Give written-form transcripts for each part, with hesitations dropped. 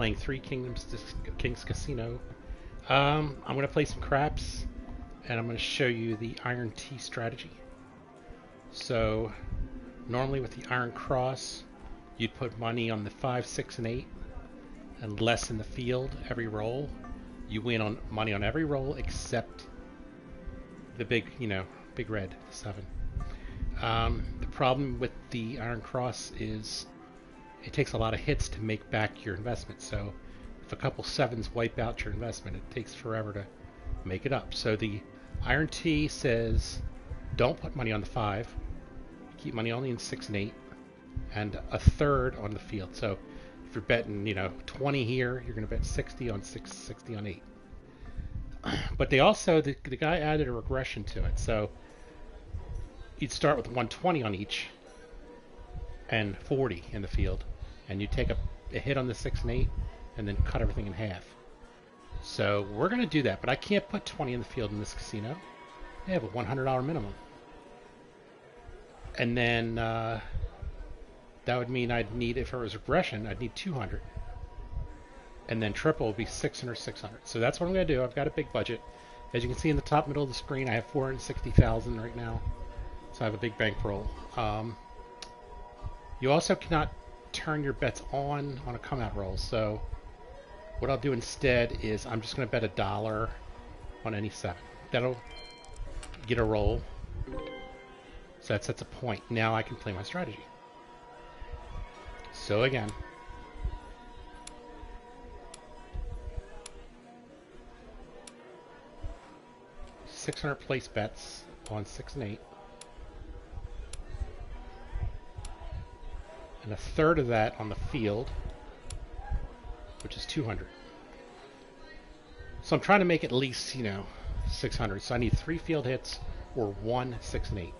Playing Three Kingdoms King's Casino. I'm going to play some craps, and I'm going to show you the Iron T strategy. So, normally with the Iron Cross, you'd put money on the 5, 6, and 8, and less in the field every roll. You win on money on every roll except the big red, the 7. The problem with the Iron Cross is it takes a lot of hits to make back your investment. So if a couple 7s wipe out your investment, it takes forever to make it up. So the Iron T says don't put money on the 5, keep money only in 6 and 8, and a third on the field. So if you're betting, 20 here, you're going to bet 60 on 6, 60 on 8. But they also, the guy added a regression to it. So you'd start with 120 on each and 40 in the field, and you take a hit on the 6 and 8 and then cut everything in half. So we're going to do that, but I can't put 20 in the field in this casino. They have a $100 minimum. And then that would mean I'd need, if it was regression, I'd need 200. And then triple would be 600, 600. So that's what I'm going to do. I've got a big budget. As you can see in the top middle of the screen, I have 460,000 right now. So I have a big bankroll. You also cannot turn your bets on a come out roll. So what I'll do instead is I'm just going to bet $1 on any 7. That'll get a roll. So that sets a point. Now I can play my strategy. So again, $600 place bets on 6 and 8. And a third of that on the field, which is 200. So I'm trying to make at least, 600. So I need 3 field hits or 1 6 and 8.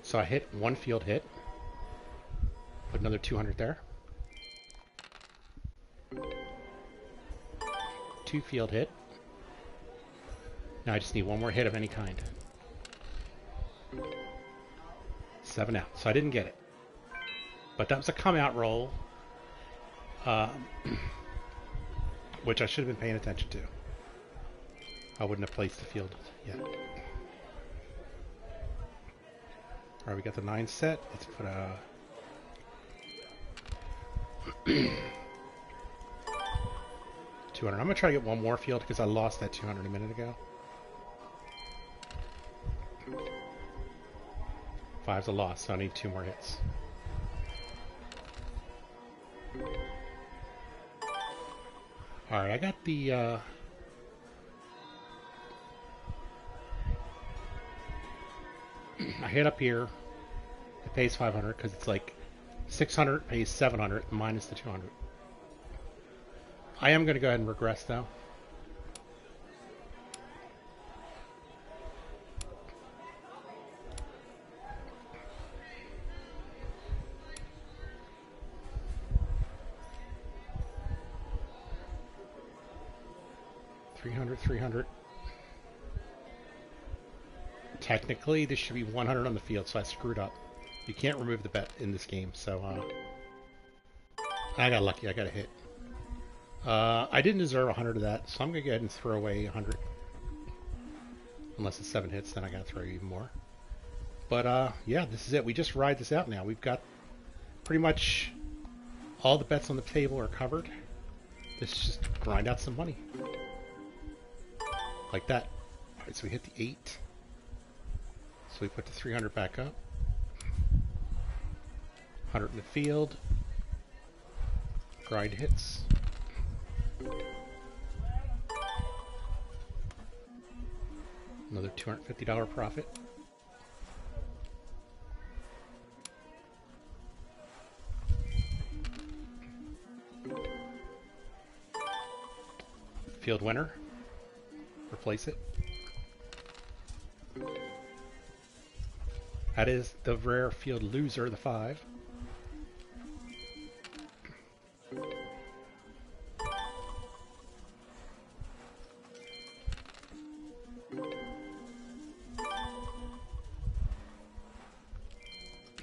So I hit 1 field hit. Put another 200 there. 2 field hit. Now I just need 1 more hit of any kind. 7 out. So I didn't get it. But that was a come out roll, which I should have been paying attention to. I wouldn't have placed the field yet. Alright, we got the 9 set. Let's put a... 200. I'm going to try to get 1 more field because I lost that 200 a minute ago. 5's a loss, so I need 2 more hits. Alright, I got the... I hit up here. It pays 500 because it's like 600 pays 700 minus the 200. I am going to go ahead and regress though. $300. Technically, this should be 100 on the field, so I screwed up. You can't remove the bet in this game, so I got lucky. I got a hit. I didn't deserve 100 of that, so I'm going to go ahead and throw away 100. Unless it's 7 hits, then I got to throw even more. But yeah, this is it. We just ride this out now. We've got pretty much all the bets on the table are covered. Let's just grind out some money. Like that. Alright, so we hit the 8. So we put the 300 back up. 100 in the field. Grind hits. Another $250 profit. Field winner. Replace it. That is the rare field loser, the 5.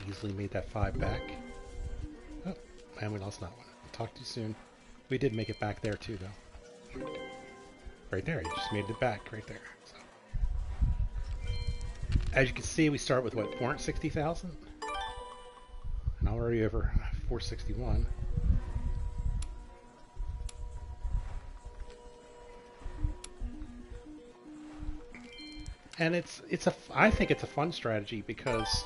Easily made need that 5 back. Oh, and we lost that one. Talk too soon. We did make it back there too, though. Right there, you just made it back right there. So. As you can see, we start with what, 460,000? And already over 461. And I think it's a fun strategy because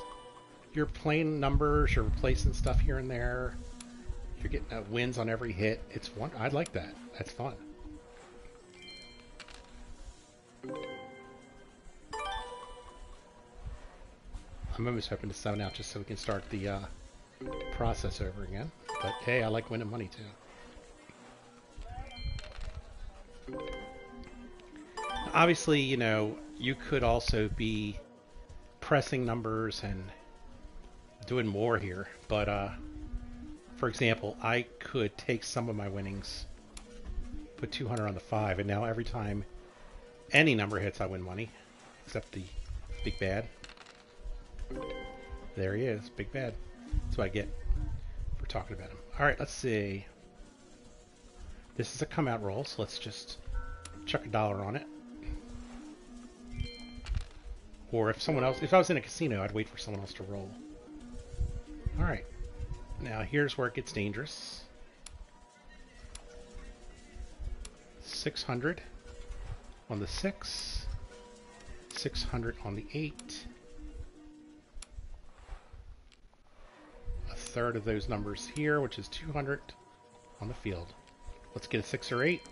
you're playing numbers, you're replacing stuff here and there, you're getting wins on every hit. It's one. I like that. That's fun. I'm almost hoping to 7 out just so we can start the process over again. But hey, I like winning money too. Obviously, you know, you could also be pressing numbers and doing more here, but for example, I could take some of my winnings, put 200 on the 5, and now every time any number hits, I win money, except the big bad. There he is, big bad. That's what I get for talking about him. All right, let's see. This is a come out roll, so let's just chuck $1 on it. Or if I was in a casino, I'd wait for someone else to roll. All right. Now here's where it gets dangerous. 600 on the 6. 600 on the 8. A third of those numbers here, which is 200 on the field. Let's get a 6 or 8.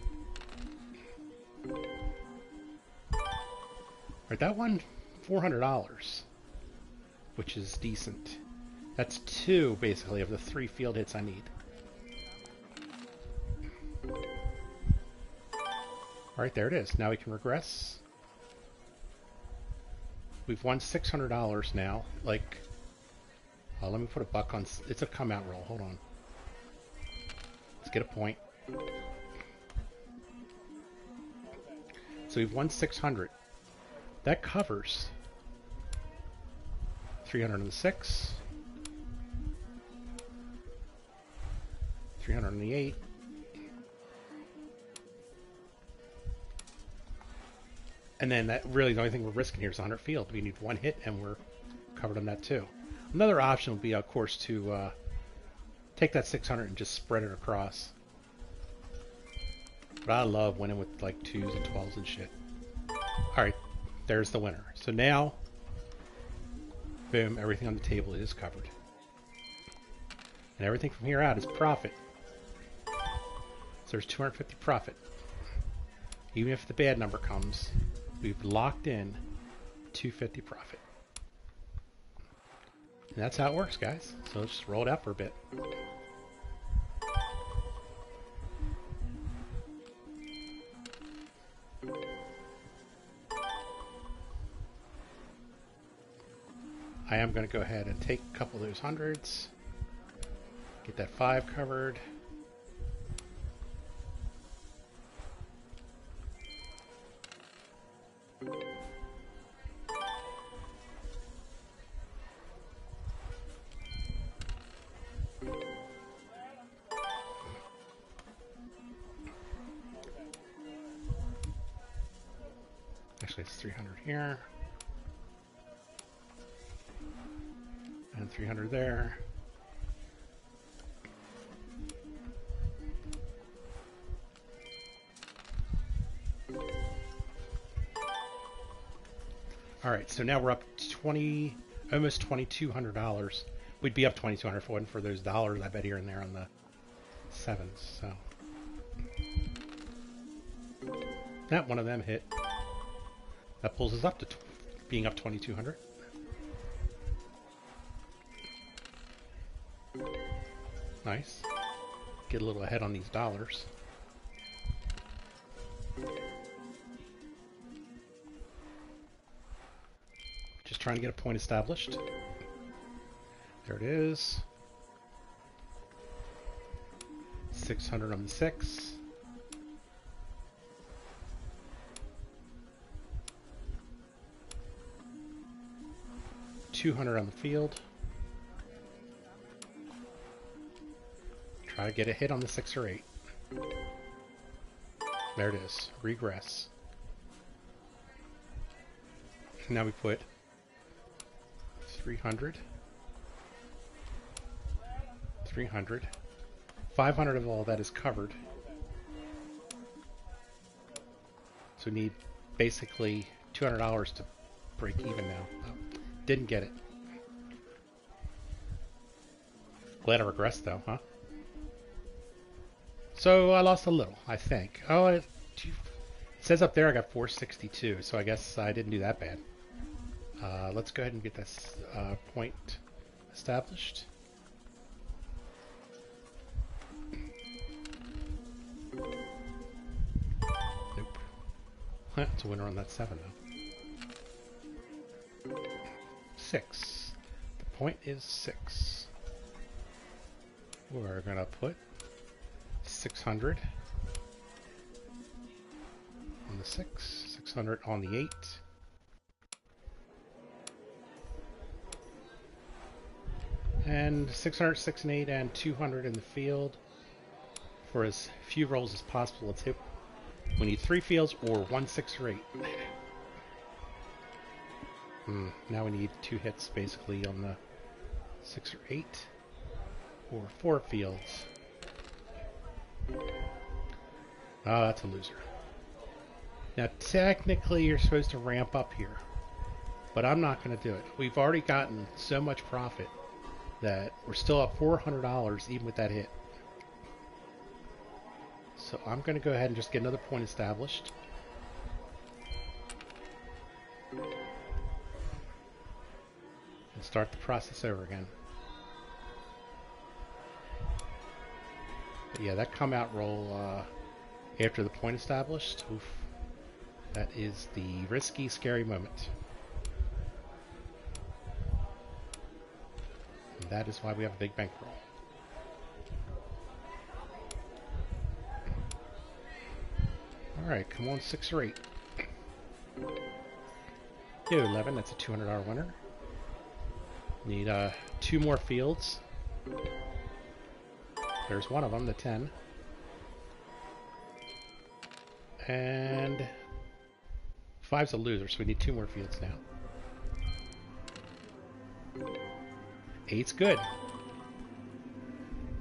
All right, that one, $400, which is decent. That's 2, basically, of the 3 field hits I need. Alright, there it is. Now we can regress. We've won $600 now. Like, let me put a buck on... It's a come-out roll. Hold on. Let's get a point. So we've won 600. That covers 306, 308, and then that really the only thing we're risking here is 100 field. We need 1 hit, and we're covered on that too. Another option would be, of course, to take that 600 and just spread it across. But I love winning with like 2s and 12s and shit. All right. There's the winner. So now, boom, everything on the table is covered. And everything from here out is profit. So there's 250 profit. Even if the bad number comes, we've locked in 250 profit. And that's how it works, guys. So let's just roll it out for a bit. I am going to go ahead and take a couple of those hundreds, get that 5 covered. Actually, it's 300 here. And 300 there. All right, so now we're up almost $2,200. We'd be up $2,200 if it wasn't for those dollars I bet here and there on the 7s. So that one of them hit. That pulls us up to being up $2,200. Nice. Get a little ahead on these dollars. Just trying to get a point established. There it is. 600 on the 6. $200 on the field. Try to get a hit on the 6 or 8. There it is. Regress. Now we put 300. 300. 500 of all that is covered. So we need basically $200 to break even now. Oh, didn't get it. Glad I regressed though, huh? So I lost a little, I think. Oh, it says up there I got 462, so I guess I didn't do that bad. Let's go ahead and get this point established. Nope. It's a winner on that 7 though. 6. The point is 6. We're gonna put 600 on the 6, 600 on the 8. And 600, 6 and 8, and 200 in the field. For as few rolls as possible, let's hit. We need 3 fields or 1, 6, or 8. Now we need 2 hits basically on the 6 or 8. Or 4 fields. Oh, that's a loser. Now technically you're supposed to ramp up here, but I'm not going to do it. We've already gotten so much profit that we're still up $400 even with that hit. So I'm going to go ahead and just get another point established. And start the process over again. But yeah, that come out roll after the point established, oof, that is the risky, scary moment. And that is why we have a big bankroll. Alright, come on, 6 or 8. Yo, 11, that's a $200 winner. Need 2 more fields. There's one of them, the 10. And 5's a loser, so we need 2 more fields now. 8's good.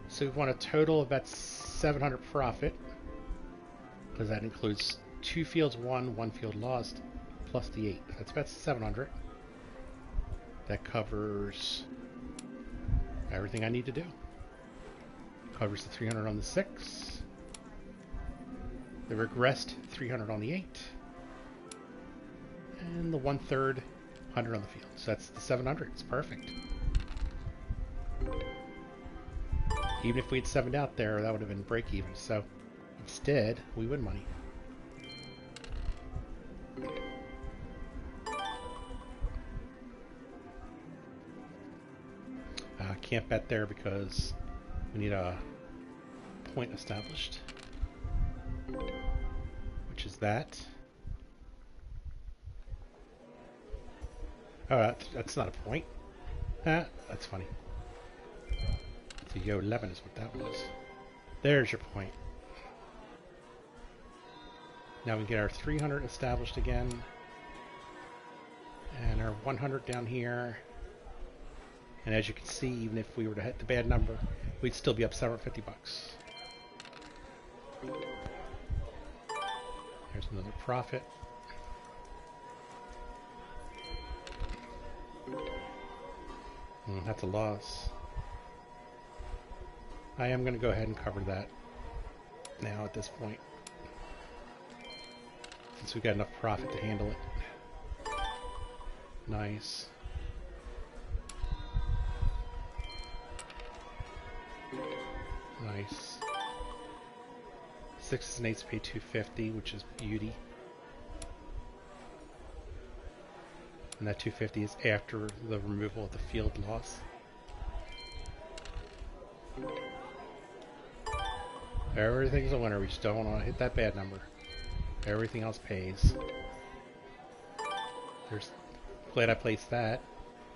So we want a total of about 700 profit, because that includes 2 fields won, 1 field lost, plus the 8. That's about 700. That covers everything I need to do. Covers the 300 on the 6. The regressed 300 on the 8. And the 1/3 100 on the field. So that's the 700. It's perfect. Even if we had 7'd out there, that would have been break even. So instead, we win money. Can't bet there because we need a point established, which is that. Oh, that's not a point. That's funny. So yo, 11 is what that was. There's your point. Now we get our 300 established again, and our 100 down here. And as you can see, even if we were to hit the bad number, we'd still be up $750. There's another profit. That's a loss. I am going to go ahead and cover that now at this point, since we've got enough profit to handle it. Nice. Nice. 6s and 8s pay $250, which is beauty. And that $250 is after the removal of the field loss. Everything's a winner. We just don't want to hit that bad number. Everything else pays. Glad I placed that.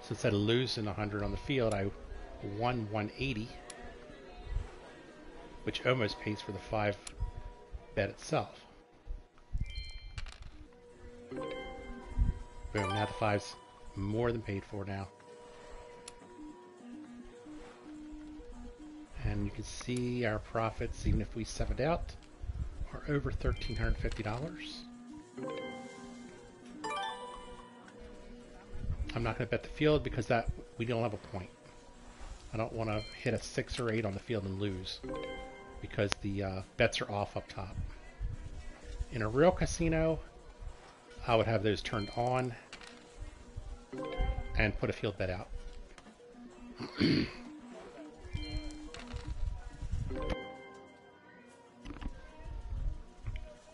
So instead of losing 100 on the field, I won 180. which almost pays for the 5 bet itself. Boom, now the 5's more than paid for now. And you can see our profits, even if we sub it out, are over $1,350. I'm not going to bet the field because that we don't have a point. I don't want to hit a 6 or 8 on the field and lose because the bets are off up top. In a real casino, I would have those turned on and put a field bet out.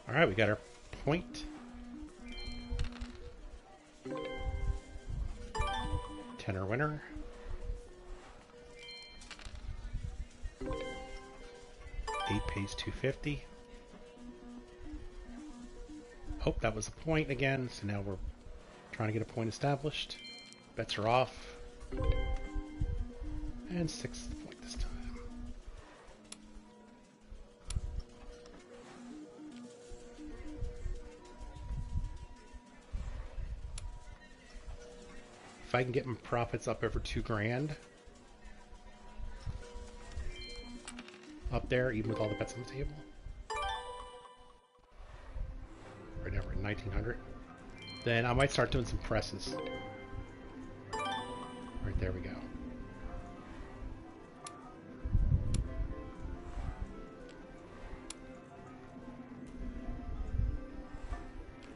All right, we got our point. 10er winner. 8 pays 250. Oh, that was a point again, so now we're trying to get a point established. Bets are off. And 6th point this time. If I can get my profits up over 2 grand, up there, even with all the bets on the table. Right now we're at 1900. Then I might start doing some presses. Right there we go.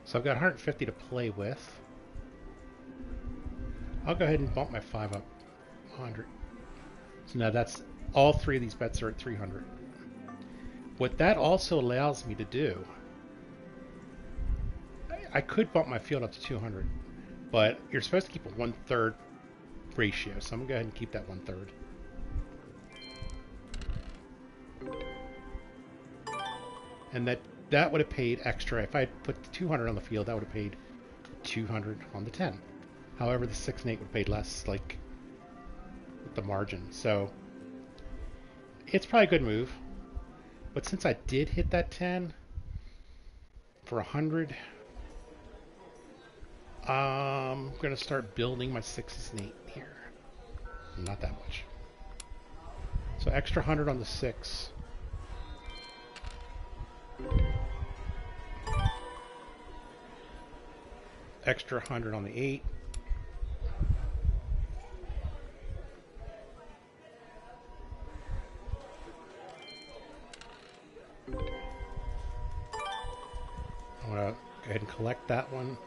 So I've got 150 to play with. I'll go ahead and bump my 5 up 100. So now that's all 3 of these bets are at 300. What that also allows me to do, I could bump my field up to 200, but you're supposed to keep a 1/3 ratio, so I'm gonna go ahead and keep that 1/3. And that would have paid extra. If I had put 200 on the field, that would have paid 200 on the 10. However, the 6 and 8 would have paid less, like, with the margin. So, it's probably a good move. But since I did hit that 10 for 100, I'm going to start building my 6s and 8 here. Not that much. So, extra 100 on the 6. Extra 100 on the 8. I'm going to go ahead and collect that one.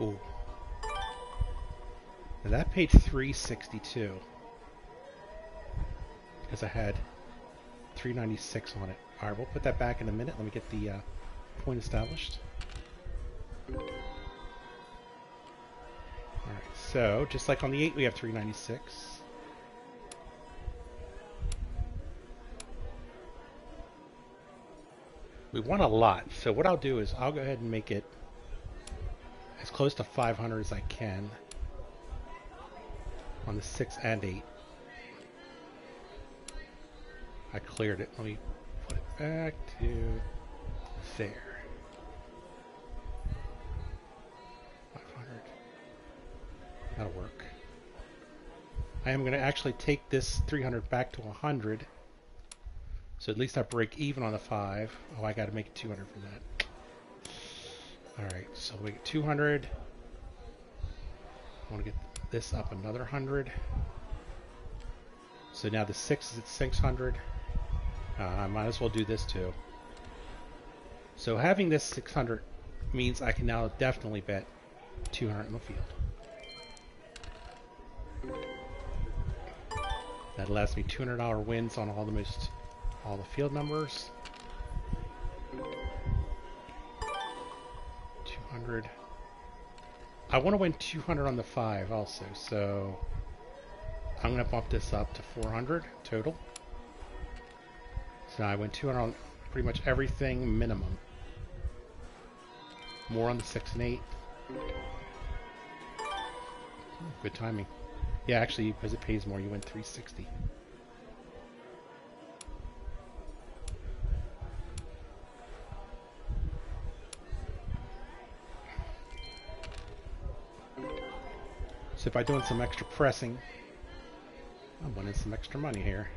Ooh. And that paid 362 because I had 396 on it. All right, we'll put that back in a minute. Let me get the point established. All right, so just like on the 8, we have 396. We want a lot, so what I'll do is I'll go ahead and make it as close to 500 as I can on the 6 and 8. I cleared it. Let me put it back to there. 500. That'll work. I am going to actually take this 300 back to 100. So at least I break even on the 5. Oh, I got to make it 200 for that. Alright, so we get 200. I want to get this up another 100. So now the 6 is at 600. I might as well do this too. So having this 600 means I can now definitely bet 200 in the field. That allows me $200 wins on all the field numbers. 200. I want to win 200 on the 5 also, so I'm going to bump this up to 400 total. So now I win 200 on pretty much everything minimum. More on the 6 and 8. Good timing. Yeah, actually, because it pays more, you win 360. So by doing some extra pressing, I'm winning some extra money here.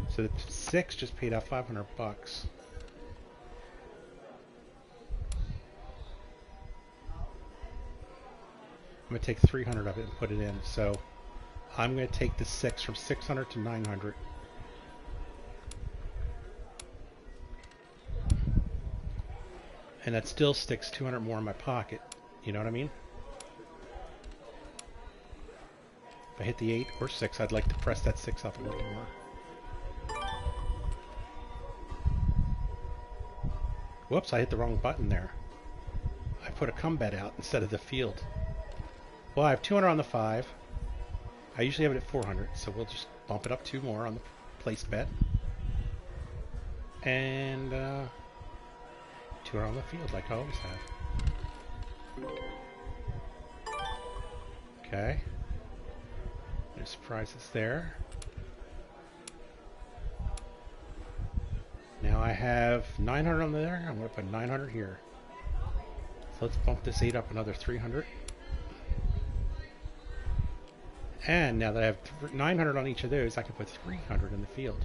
So the 6 just paid out 500 bucks. I'm going to take 300 of it and put it in. So I'm going to take the 6 from 600 to 900. And that still sticks 200 more in my pocket. You know what I mean? If I hit the 8 or 6, I'd like to press that 6 up a little more. Whoops, I hit the wrong button there. I put a come bet out instead of the field. Well, I have 200 on the 5. I usually have it at 400, so we'll just bump it up 2 more on the place bet. And 200 on the field, like I always have. Okay. No surprises there. Now I have 900 on there. I'm going to put 900 here. So let's bump this 8 up another 300. And now that I have 900 on each of those, I can put 300 in the field.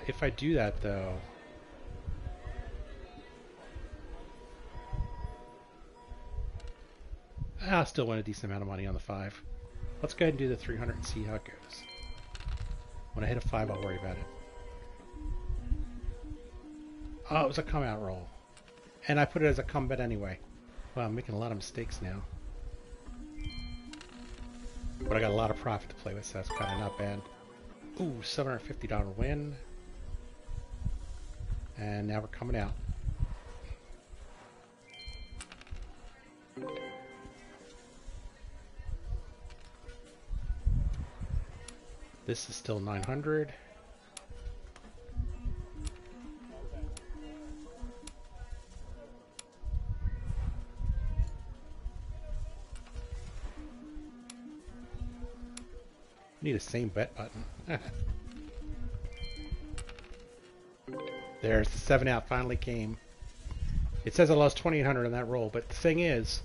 If I do that, though, I'll still win a decent amount of money on the 5. Let's go ahead and do the 300 and see how it goes. When I hit a 5, I'll worry about it. Oh, it was a come out roll. And I put it as a come bet anyway. Wow, I'm making a lot of mistakes now. But I got a lot of profit to play with, so that's kind of not bad. Ooh, $750 win. And now we're coming out. This is still 900. Need a same bet button. There's the 7 out finally came. It says I lost 2,800 on that roll, but the thing is,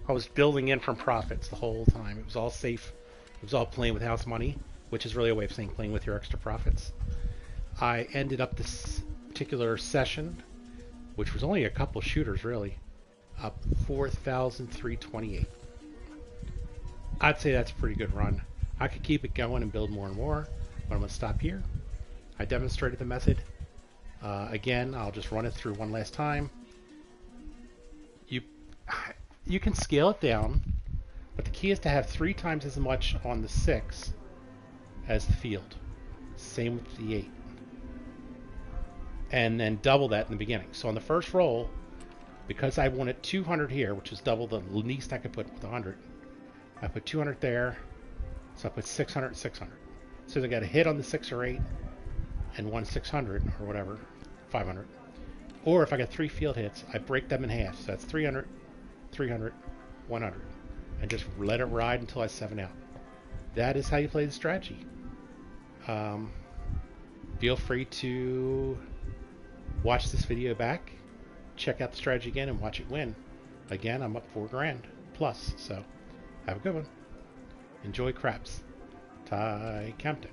I was building in from profits the whole time. It was all safe. It was all playing with house money, which is really a way of saying playing with your extra profits. I ended up this particular session, which was only a couple shooters really, up 4,328. I'd say that's a pretty good run. I could keep it going and build more and more, but I'm going to stop here. I demonstrated the method. Again, I'll just run it through one last time. You can scale it down, but the key is to have 3 times as much on the 6 as the field. Same with the 8. And then double that in the beginning. So on the first roll, because I wanted 200 here, which is double the least I could put with 100, I put 200 there. So I put 600, 600. So I got a hit on the 6 or 8 and 1 600 or whatever, 500. Or if I got 3 field hits, I break them in half. So that's 300, 300, 100. And just let it ride until I 7 out. That is how you play the strategy. Feel free to watch this video back, check out the strategy again, and watch it win. Again, I'm up 4 grand plus, so have a good one. Enjoy craps. Ty Campton.